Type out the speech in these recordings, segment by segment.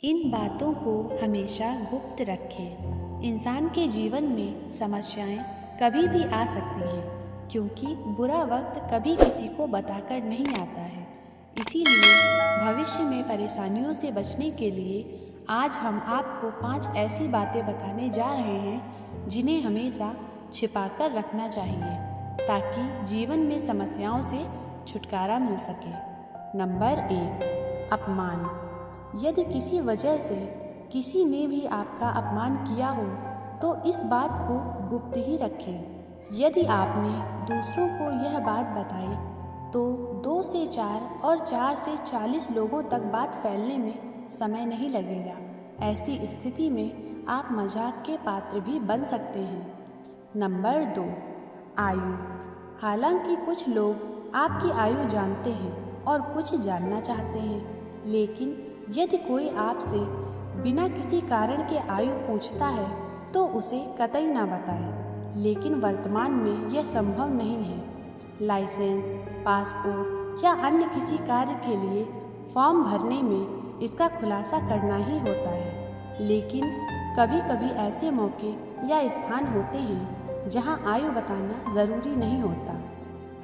इन बातों को हमेशा गुप्त रखें। इंसान के जीवन में समस्याएं कभी भी आ सकती हैं, क्योंकि बुरा वक्त कभी किसी को बताकर नहीं आता है। इसीलिए भविष्य में परेशानियों से बचने के लिए आज हम आपको 5 ऐसी बातें बताने जा रहे हैं जिन्हें हमेशा छिपाकर रखना चाहिए, ताकि जीवन में समस्याओं से छुटकारा मिल सके। नंबर 1, अपमान। यदि किसी वजह से किसी ने भी आपका अपमान किया हो तो इस बात को गुप्त ही रखें। यदि आपने दूसरों को यह बात बताई तो 2 से 4 और 4 से 40 लोगों तक बात फैलने में समय नहीं लगेगा। ऐसी स्थिति में आप मजाक के पात्र भी बन सकते हैं। नंबर 2, आयु। हालांकि कुछ लोग आपकी आयु जानते हैं और कुछ जानना चाहते हैं, लेकिन यदि कोई आपसे बिना किसी कारण के आयु पूछता है तो उसे कतई ना बताएं। लेकिन वर्तमान में यह संभव नहीं है। लाइसेंस, पासपोर्ट या अन्य किसी कार्य के लिए फॉर्म भरने में इसका खुलासा करना ही होता है। लेकिन कभी कभी ऐसे मौके या स्थान होते हैं जहां आयु बताना ज़रूरी नहीं होता।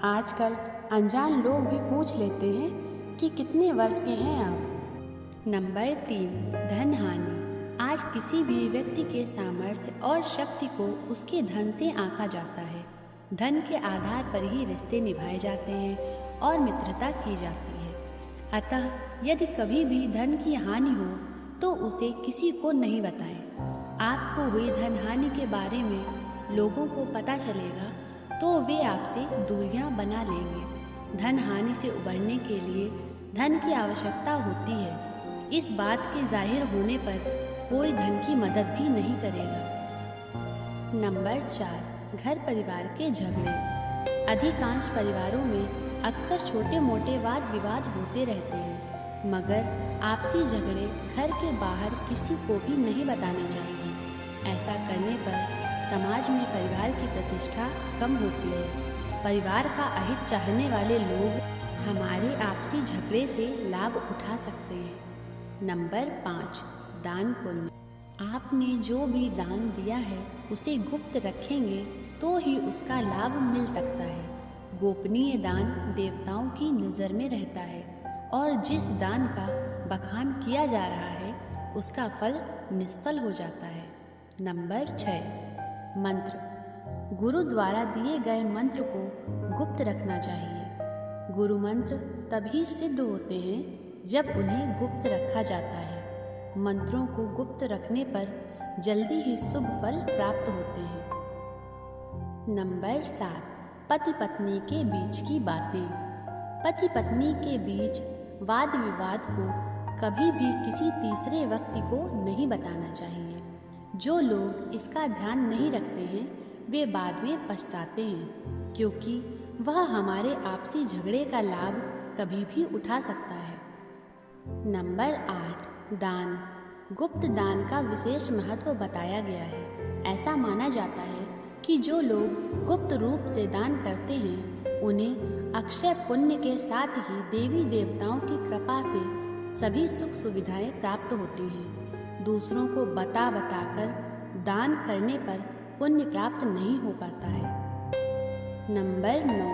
आजकल अनजान लोग भी पूछ लेते हैं कि कितने वर्ष के हैं आप। नंबर 3, धन हानि। आज किसी भी व्यक्ति के सामर्थ्य और शक्ति को उसके धन से आंका जाता है। धन के आधार पर ही रिश्ते निभाए जाते हैं और मित्रता की जाती है। अतः यदि कभी भी धन की हानि हो तो उसे किसी को नहीं बताएं। आपको हुई धन हानि के बारे में लोगों को पता चलेगा तो वे आपसे दूरियां बना लेंगे। धन हानि से उबरने के लिए धन की आवश्यकता होती है। इस बात के जाहिर होने पर कोई धन की मदद भी नहीं करेगा। नंबर 4, घर परिवार के झगड़े। अधिकांश परिवारों में अक्सर छोटे मोटे वाद विवाद होते रहते हैं, मगर आपसी झगड़े घर के बाहर किसी को भी नहीं बताने चाहिए। ऐसा करने पर समाज में परिवार की प्रतिष्ठा कम होती है। परिवार का अहित चाहने वाले लोग हमारे आपसी झगड़े से लाभ उठा सकते हैं। नंबर 5, दान पुण्य। आपने जो भी दान दिया है उसे गुप्त रखेंगे तो ही उसका लाभ मिल सकता है। गोपनीय दान देवताओं की नज़र में रहता है और जिस दान का बखान किया जा रहा है उसका फल निष्फल हो जाता है। नंबर 6, मंत्र। गुरु द्वारा दिए गए मंत्र को गुप्त रखना चाहिए। गुरु मंत्र तभी सिद्ध होते हैं जब उन्हें गुप्त रखा जाता है। मंत्रों को गुप्त रखने पर जल्दी ही शुभ फल प्राप्त होते हैं। नंबर 7, पति पत्नी के बीच की बातें। पति पत्नी के बीच वाद विवाद को कभी भी किसी तीसरे व्यक्ति को नहीं बताना चाहिए। जो लोग इसका ध्यान नहीं रखते हैं वे बाद में पछताते हैं, क्योंकि वह हमारे आपसी झगड़े का लाभ कभी भी उठा सकता है। नंबर 8, दान। गुप्त दान का विशेष महत्व बताया गया है। ऐसा माना जाता है कि जो लोग गुप्त रूप से दान करते हैं उन्हें अक्षय पुण्य के साथ ही देवी देवताओं की कृपा से सभी सुख सुविधाएं प्राप्त होती हैं। दूसरों को बता कर दान करने पर पुण्य प्राप्त नहीं हो पाता है। नंबर 9,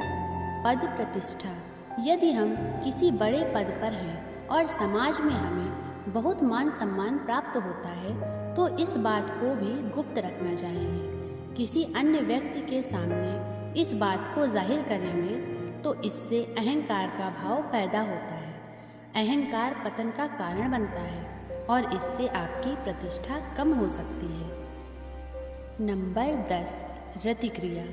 पद प्रतिष्ठा। यदि हम किसी बड़े पद पर हैं और समाज में हमें बहुत मान सम्मान प्राप्त होता है तो इस बात को भी गुप्त रखना चाहिए। किसी अन्य व्यक्ति के सामने इस बात को जाहिर करेंगे तो इससे अहंकार का भाव पैदा होता है। अहंकार पतन का कारण बनता है और इससे आपकी प्रतिष्ठा कम हो सकती है। नंबर 10, रतिक्रिया।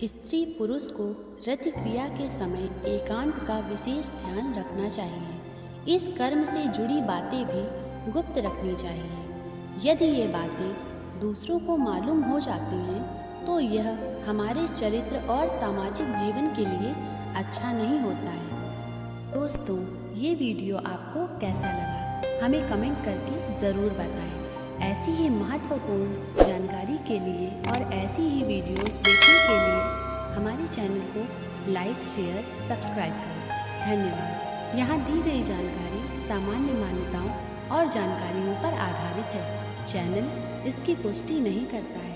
स्त्री पुरुष को रतिक्रिया के समय एकांत का विशेष ध्यान रखना चाहिए। इस कर्म से जुड़ी बातें भी गुप्त रखनी चाहिए। यदि ये बातें दूसरों को मालूम हो जाती हैं तो यह हमारे चरित्र और सामाजिक जीवन के लिए अच्छा नहीं होता है। दोस्तों, ये वीडियो आपको कैसा लगा हमें कमेंट करके ज़रूर बताएं। ऐसी ही महत्वपूर्ण जानकारी के लिए और ऐसी ही वीडियोस देखने के लिए हमारे चैनल को लाइक, शेयर, सब्सक्राइब करें। धन्यवाद। यहाँ दी गई जानकारी सामान्य मान्यताओं और जानकारियों पर आधारित है। चैनल इसकी पुष्टि नहीं करता है।